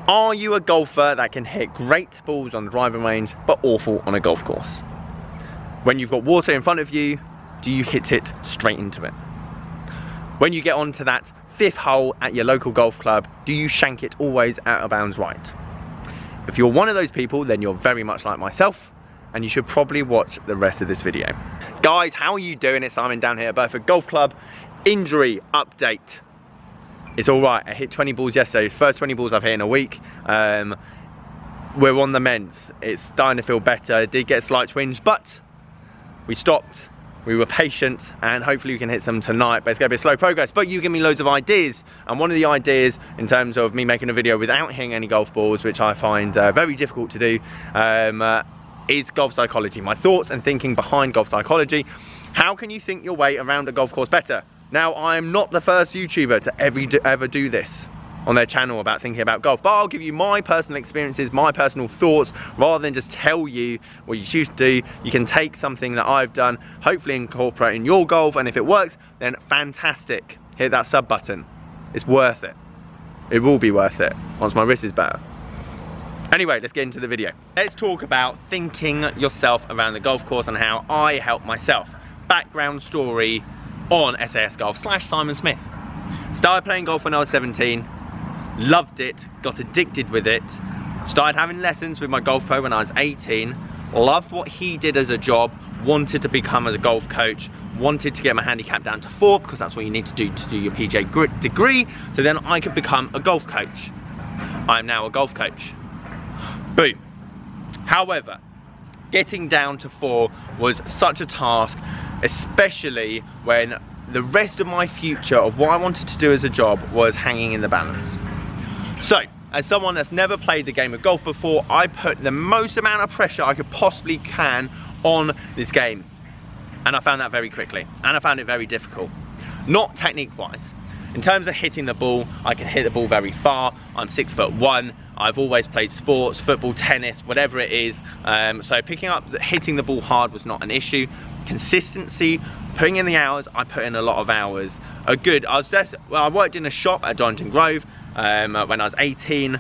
Are you a golfer that can hit great balls on the driving range but awful on a golf course? When you've got water in front of you, do you hit it straight into it? When you get onto that 5th hole at your local golf club, do you shank it always out of bounds right? If you're one of those people, then you're very much like myself, and you should probably watch the rest of this video. Guys, how are you doing? It's Simon down here at Burford Golf Club. Injury update. It's all right. I hit 20 balls yesterday. First 20 balls I've hit in a week. We're on the mends. It's starting to feel better. I did get a slight twinge, but we stopped. We were patient, and hopefully we can hit some tonight, but it's going to be a slow progress. But you give me loads of ideas, and one of the ideas in terms of me making a video without hitting any golf balls, which I find very difficult to do, is golf psychology. My thoughts and thinking behind golf psychology. How can you think your way around a golf course better? Now, I'm not the first YouTuber to ever do this on their channel about thinking about golf, but I'll give you my personal experiences, my personal thoughts, rather than just tell you what you should do. You can take something that I've done, hopefully incorporate in your golf, and if it works, then fantastic. Hit that sub button. It's worth it. It will be worth it once my wrist is better. Anyway, let's get into the video. Let's talk about thinking yourself around the golf course and how I help myself. Background story on SAS Golf / Simon Smith. Started playing golf when I was 17. Loved it, got addicted with it, started having lessons with my golf pro when I was 18, loved what he did as a job, wanted to become a golf coach, wanted to get my handicap down to 4 because that's what you need to do your PGA degree, so then I could become a golf coach. I am now a golf coach. Boom. However, getting down to 4 was such a task, especially when the rest of my future of what I wanted to do as a job was hanging in the balance. So, as someone that's never played the game of golf before, I put the most amount of pressure I could possibly can on this game. And I found that very quickly. And I found it very difficult. Not technique-wise. In terms of hitting the ball, I can hit the ball very far. I'm 6'1". I've always played sports, football, tennis, whatever it is. So hitting the ball hard was not an issue. Consistency, putting in the hours, I put in a lot of hours. I worked in a shop at Donington Grove when I was 18.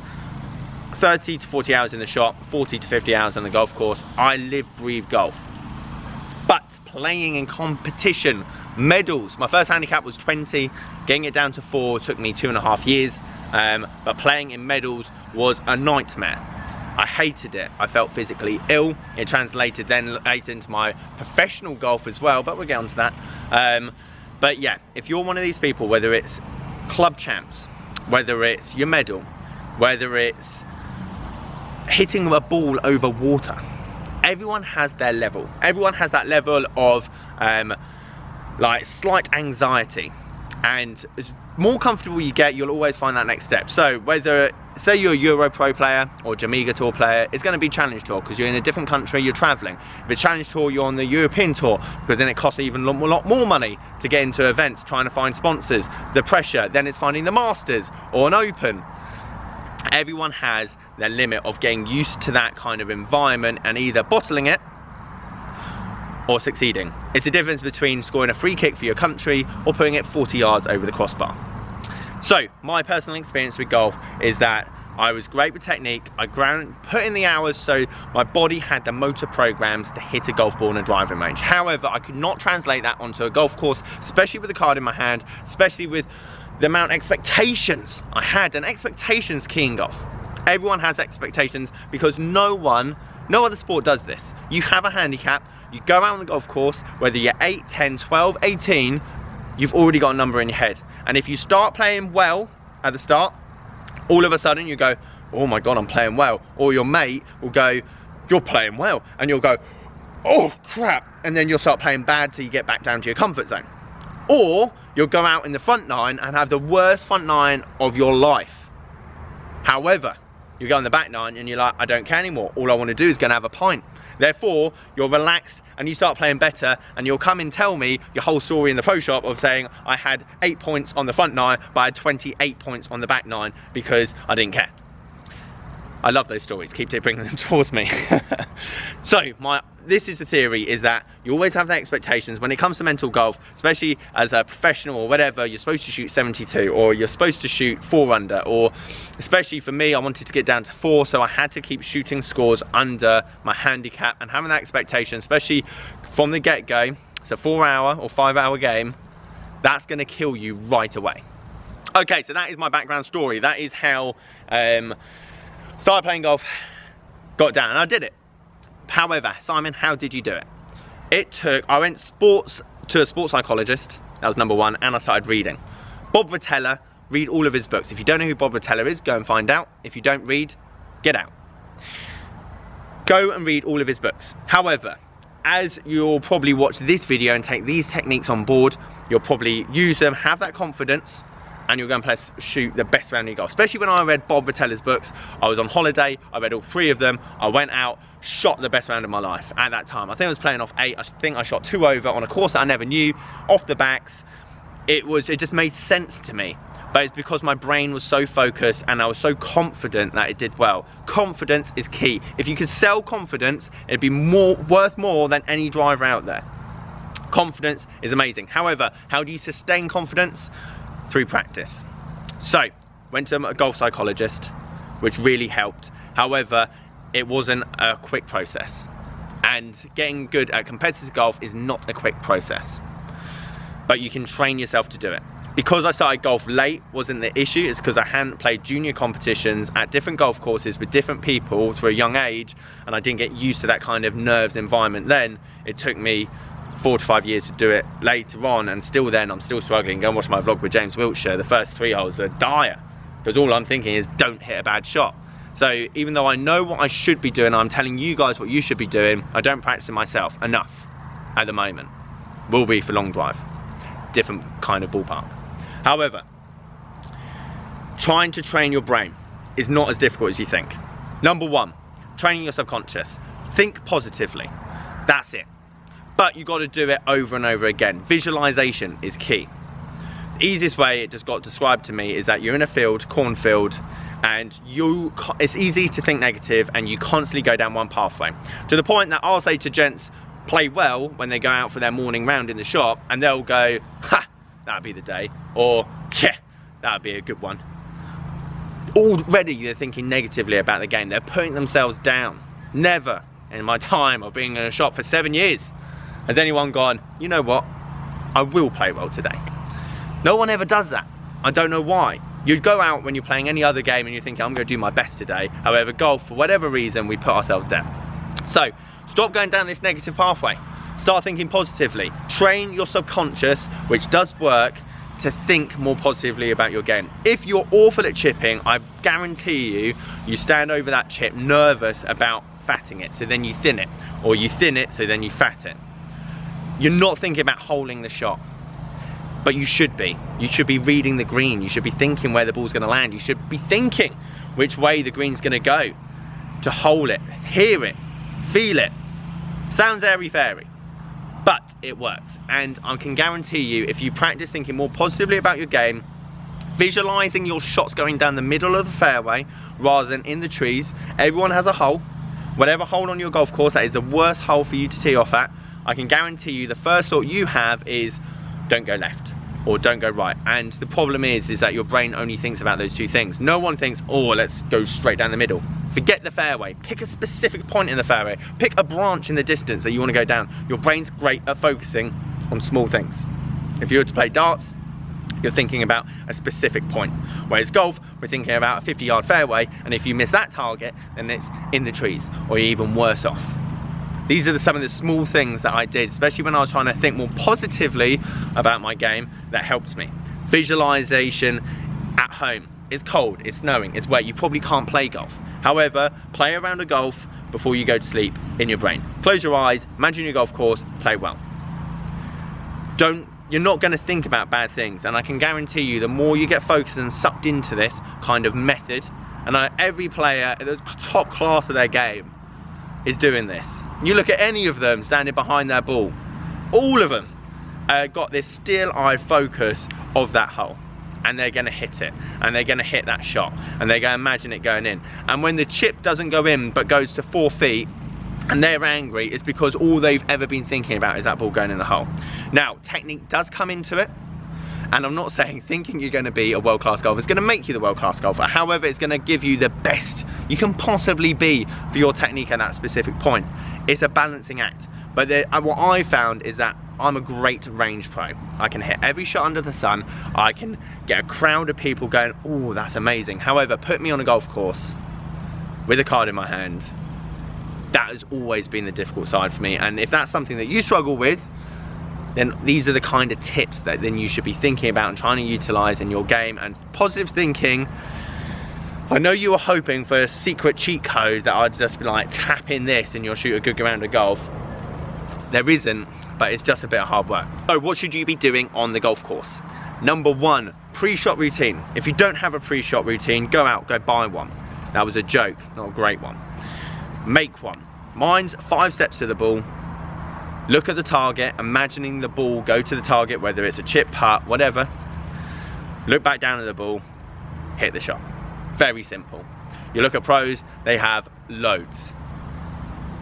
30 to 40 hours in the shop, 40 to 50 hours on the golf course. I live, breathe golf. But playing in competition, medals. My first handicap was 20. Getting it down to 4 took me 2.5 years. But playing in medals was a nightmare. I hated it. I felt physically ill. It translated then later into my professional golf as well, but we'll get onto that. But yeah, if you're one of these people, whether it's club champs, whether it's your medal, whether it's hitting a ball over water, everyone has their level. Everyone has that level of like slight anxiety, and as more comfortable you get, you'll always find that next step. So whether, say you're a Euro Pro player or Jamaica Tour player, it's going to be Challenge Tour because you're in a different country, you're traveling. If it's Challenge Tour, you're on the European Tour because then it costs even a lot more money to get into events, trying to find sponsors, the pressure, then it's finding the Masters or an Open. Everyone has their limit of getting used to that kind of environment and either bottling it or succeeding. It's the difference between scoring a free kick for your country or putting it 40 yards over the crossbar. So, my personal experience with golf is that I was great with technique, I put in the hours so my body had the motor programs to hit a golf ball in a driving range. However, I could not translate that onto a golf course, especially with a card in my hand, especially with the amount of expectations I had, and expectations key in golf. Everyone has expectations because no other sport does this. You have a handicap, you go out on the golf course, whether you're 8, 10, 12, 18, you've already got a number in your head. And if you start playing well at the start, all of a sudden you go, oh my God, I'm playing well. Or your mate will go, you're playing well. And you'll go, oh crap. And then you'll start playing bad till you get back down to your comfort zone. Or you'll go out in the front nine and have the worst front nine of your life. However, you go in the back nine and you're like, I don't care anymore. All I want to do is go and have a pint. Therefore, you're relaxed and you start playing better, and you'll come and tell me your whole story in the pro shop of saying I had 8 points on the front nine, but I had 28 points on the back nine because I didn't care. I love those stories, keep bringing them towards me. So this is the theory, is that you always have the expectations when it comes to mental golf, especially as a professional or whatever. You're supposed to shoot 72, or you're supposed to shoot 4 under, or especially for me, I wanted to get down to 4, so I had to keep shooting scores under my handicap, and having that expectation, especially from the get-go. It's a 4-hour or 5-hour game, that's going to kill you right away. Okay, so that is my background story. That is how started playing golf, got down, and I did it. However, Simon, how did you do it? I went to a sports psychologist, that was number 1, and I started reading. Bob Rotella, read all of his books. If you don't know who Bob Rotella is, go and find out. If you don't read, get out. Go and read all of his books. However, as you'll probably watch this video and take these techniques on board, you'll probably use them, have that confidence, and you're going to shoot the best round in your golf. Especially when I read Bob Rotella's books, I was on holiday, I read all 3 of them, I went out, shot the best round of my life at that time. I think I was playing off 8, I think I shot 2 over on a course that I never knew, off the backs. It just made sense to me. But it's because my brain was so focused and I was so confident that it did well. Confidence is key. If you could sell confidence, it'd be worth more than any driver out there. Confidence is amazing. However, how do you sustain confidence? Through practice. So, went to a golf psychologist, which really helped. However, it wasn't a quick process. And getting good at competitive golf is not a quick process. But you can train yourself to do it. Because I started golf late wasn't the issue, it's because I hadn't played junior competitions at different golf courses with different people through a young age, and I didn't get used to that kind of nerves environment then. It took me 4 to 5 years to do it later on, and still then I'm still struggling. Go and watch my vlog with James Wiltshire. The first 3 holes are dire, because all I'm thinking is don't hit a bad shot. So even though I know what I should be doing, I'm telling you guys what you should be doing, I don't practice it myself enough at the moment. Will be for long drive, different kind of ballpark. However, trying to train your brain is not as difficult as you think. Number 1, training your subconscious. Think positively, that's it. But you got to do it over and over again. Visualization is key. The easiest way it just got described to me is that you're in a field, cornfield, and it's easy to think negative and you constantly go down one pathway. To the point that I'll say to gents, play well when they go out for their morning round in the shop, and they'll go, ha, that'd be the day, or yeah, that'd be a good one. Already they're thinking negatively about the game. They're putting themselves down. Never in my time of being in a shop for 7 years has anyone gone, you know what, I will play well today. No one ever does that. I don't know why. You'd go out when you're playing any other game and you're thinking, I'm going to do my best today. However, golf, for whatever reason, we put ourselves down. So stop going down this negative pathway. Start thinking positively. Train your subconscious, which does work, to think more positively about your game. If you're awful at chipping, I guarantee you stand over that chip nervous about fatting it, so then you thin it, or you thin it, so then you fat it. You're not thinking about holding the shot, but you should be. You should be reading the green. You should be thinking where the ball's going to land. You should be thinking which way the green's going to go, to hold it, hear it, feel it. Sounds airy-fairy, but it works. And I can guarantee you, if you practice thinking more positively about your game, visualizing your shots going down the middle of the fairway rather than in the trees. Everyone has a hole. Whatever hole on your golf course, that is the worst hole for you to tee off at. I can guarantee you the first thought you have is don't go left or don't go right. And the problem is that your brain only thinks about those 2 things. No one thinks, oh, let's go straight down the middle. Forget the fairway. Pick a specific point in the fairway. Pick a branch in the distance that you want to go down. Your brain's great at focusing on small things. If you were to play darts, you're thinking about a specific point. Whereas golf, we're thinking about a 50-yard fairway, and if you miss that target, then it's in the trees, or you're even worse off. These are some of the small things that I did, especially when I was trying to think more positively about my game, that helped me. Visualization at home. It's cold, it's snowing, it's wet, you probably can't play golf. However, play a round of golf before you go to sleep in your brain. Close your eyes, imagine your golf course, play well. You're not going to think about bad things, and I can guarantee you the more you get focused and sucked into this kind of method, and every player at the top class of their game is doing this. You look at any of them standing behind their ball, all of them got this still-eyed focus of that hole. and they're going to hit it, and they're going to hit that shot, and they're going to imagine it going in. And when the chip doesn't go in but goes to 4 feet and they're angry, it's because all they've ever been thinking about is that ball going in the hole. Now, technique does come into it, and I'm not saying thinking you're going to be a world-class golfer is going to make you the world-class golfer. However, it's going to give you the best you can possibly be for your technique at that specific point. It's a balancing act. But what I found is that I'm a great range pro. I can hit every shot under the sun. I can get a crowd of people going, oh, that's amazing. However, put me on a golf course with a card in my hand. That has always been the difficult side for me. And if that's something that you struggle with, then these are the kind of tips that then you should be thinking about and trying to utilize in your game. And positive thinking, I know you were hoping for a secret cheat code that I'd just be like, tap in this and you'll shoot a good round of golf. There isn't, but it's just a bit of hard work. So what should you be doing on the golf course? Number 1, pre-shot routine. If you don't have a pre-shot routine, go out, go buy one. That was a joke, not a great one. Make one. Mine's 5 steps to the ball. Look at the target, imagining the ball go to the target, whether it's a chip, putt, whatever. Look back down at the ball, hit the shot. Very simple. You look at pros, they have loads.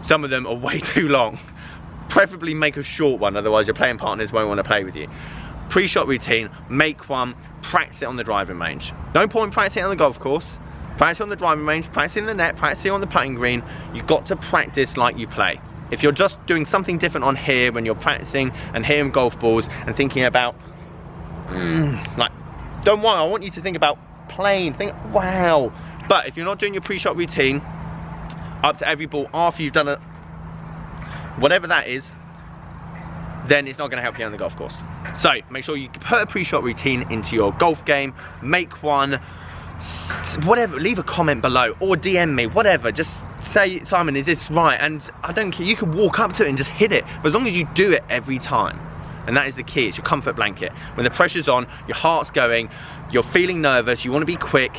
Some of them are way too long. Preferably make a short one, otherwise your playing partners won't want to play with you. Pre-shot routine, make one, practice it on the driving range. No point practicing it on the golf course. Practice it on the driving range, practice in the net, practice it on the putting green. You've got to practice like you play. If you're just doing something different on here when you're practicing and hitting golf balls and thinking about, like, don't worry, I want you to think about playing, think, wow. But if you're not doing your pre-shot routine up to every ball after you've done it, whatever that is, then it's not going to help you on the golf course. So make sure you put a pre-shot routine into your golf game, make one, whatever, leave a comment below or DM me, whatever, just say, Simon, is this right? And I don't care, you can walk up to it and just hit it, but as long as you do it every time. And that is the key, it's your comfort blanket. When the pressure's on, your heart's going, you're feeling nervous, you want to be quick,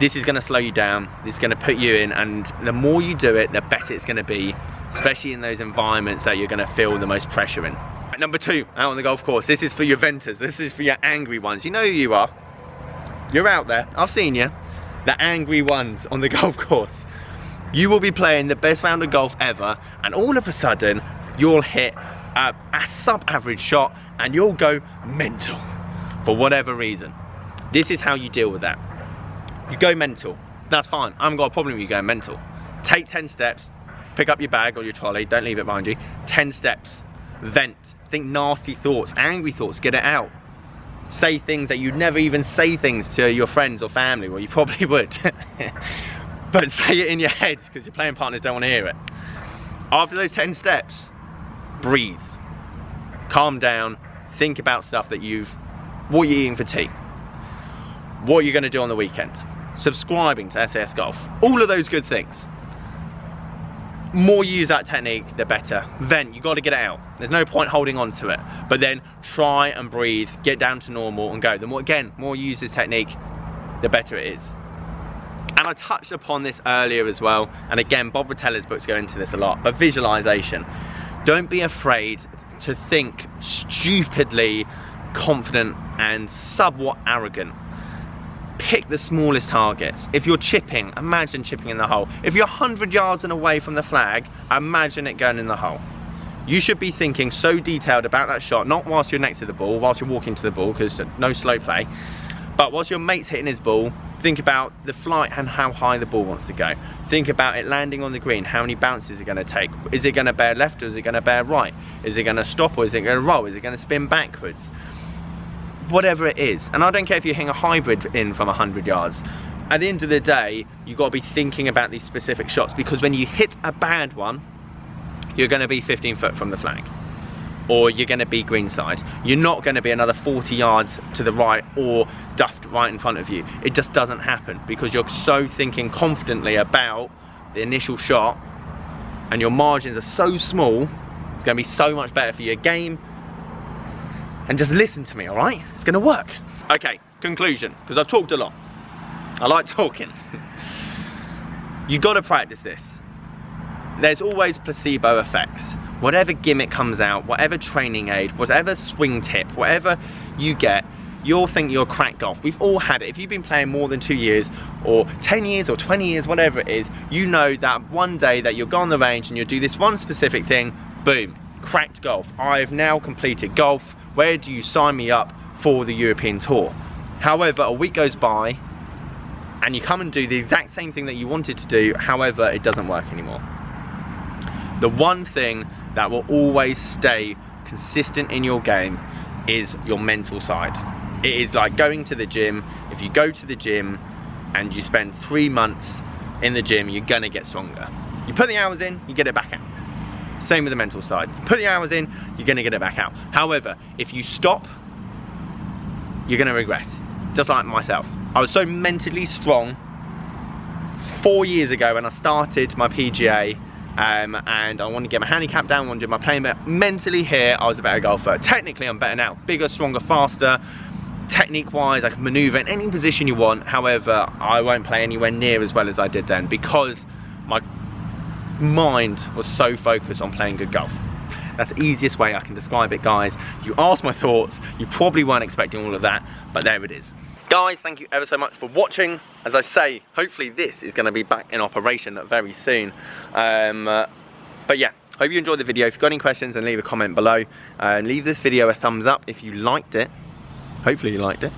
this is going to slow you down, this is going to put you in, and the more you do it, the better it's going to be, especially in those environments that you're going to feel the most pressure in. Number 2, out on the golf course, this is for your venters, this is for your angry ones. You know who you are. You're out there, I've seen you, the angry ones on the golf course. You will be playing the best round of golf ever, and all of a sudden, you'll hit a sub-average shot, and you'll go mental, for whatever reason. This is how you deal with that. You go mental, that's fine, I haven't got a problem with you going mental. Take 10 steps, pick up your bag or your trolley, don't leave it behind you, 10 steps, vent, think nasty thoughts, angry thoughts, get it out. Say things that you'd never even say things to your friends or family, well you probably would. But say it in your head because your playing partners don't want to hear it. After those 10 steps, breathe. Calm down, think about stuff that what you're eating for tea. What you're going to do on the weekend. Subscribing to SAS Golf. All of those good things. More you use that technique, the better. Vent, you got to get it out. There's no point holding on to it. But then try and breathe, get down to normal and go. The more, again, more you use this technique, the better it is. And I touched upon this earlier as well. And again, Bob Rotell's books go into this a lot. But visualization. Don't be afraid to think stupidly confident and somewhat arrogant. Pick the smallest targets. If you're chipping, imagine chipping in the hole. If you're 100 yards and away from the flag, imagine it going in the hole. You should be thinking so detailed about that shot, not whilst you're next to the ball, whilst you're walking to the ball, because no slow play, but whilst your mate's hitting his ball, think about the flight and how high the ball wants to go. Think about it landing on the green, how many bounces is it going to take? Is it going to bear left or is it going to bear right? Is it going to stop or is it going to roll? Is it going to spin backwards? Whatever it is. And I don't care if you're hitting a hybrid in from 100 yards. At the end of the day, you've got to be thinking about these specific shots, because when you hit a bad one, you're going to be 15 foot from the flag. Or you're going to be greenside. You're not going to be another 40 yards to the right or duffed right in front of you. It just doesn't happen because you're so thinking confidently about the initial shot and your margins are so small. It's going to be so much better for your game. And just listen to me, alright? It's going to work. Okay, conclusion, because I've talked a lot. I like talking. You've got to practice this. There's always placebo effects. Whatever gimmick comes out, whatever training aid, whatever swing tip, whatever you get, you'll think you're cracked golf. We've all had it. If you've been playing more than 2 years or 10 years or 20 years, whatever it is, you know that one day that you'll go on the range and you'll do this one specific thing, boom, cracked golf. I've now completed golf. Where do you sign me up for the European Tour? However, a week goes by and you come and do the exact same thing that you wanted to do, however, it doesn't work anymore. The one thing that will always stay consistent in your game is your mental side. It is like going to the gym. If you go to the gym and you spend 3 months in the gym, you're gonna get stronger. You put the hours in, you get it back out. Same with the mental side. You put the hours in, you're gonna get it back out. However, if you stop, you're gonna regress. Just like myself. I was so mentally strong 4 years ago when I started my PGA, and I wanted to get my handicap down, I wanted to do my playing, but mentally here, I was a better golfer. Technically, I'm better now. Bigger, stronger, faster. Technique-wise, I can maneuver in any position you want. However, I won't play anywhere near as well as I did then because my mind was so focused on playing good golf. That's the easiest way I can describe it, guys. You asked my thoughts. You probably weren't expecting all of that, but there it is. Guys, thank you ever so much for watching. As I say, hopefully this is going to be back in operation very soon. But yeah, hope you enjoyed the video. If you've got any questions, then leave a comment below. Leave this video a thumbs up if you liked it. Hopefully you liked it.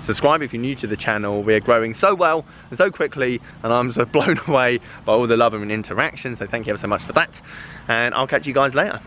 Subscribe if you're new to the channel. We're growing so well and so quickly, and I'm so blown away by all the love and interaction. So thank you ever so much for that. And I'll catch you guys later.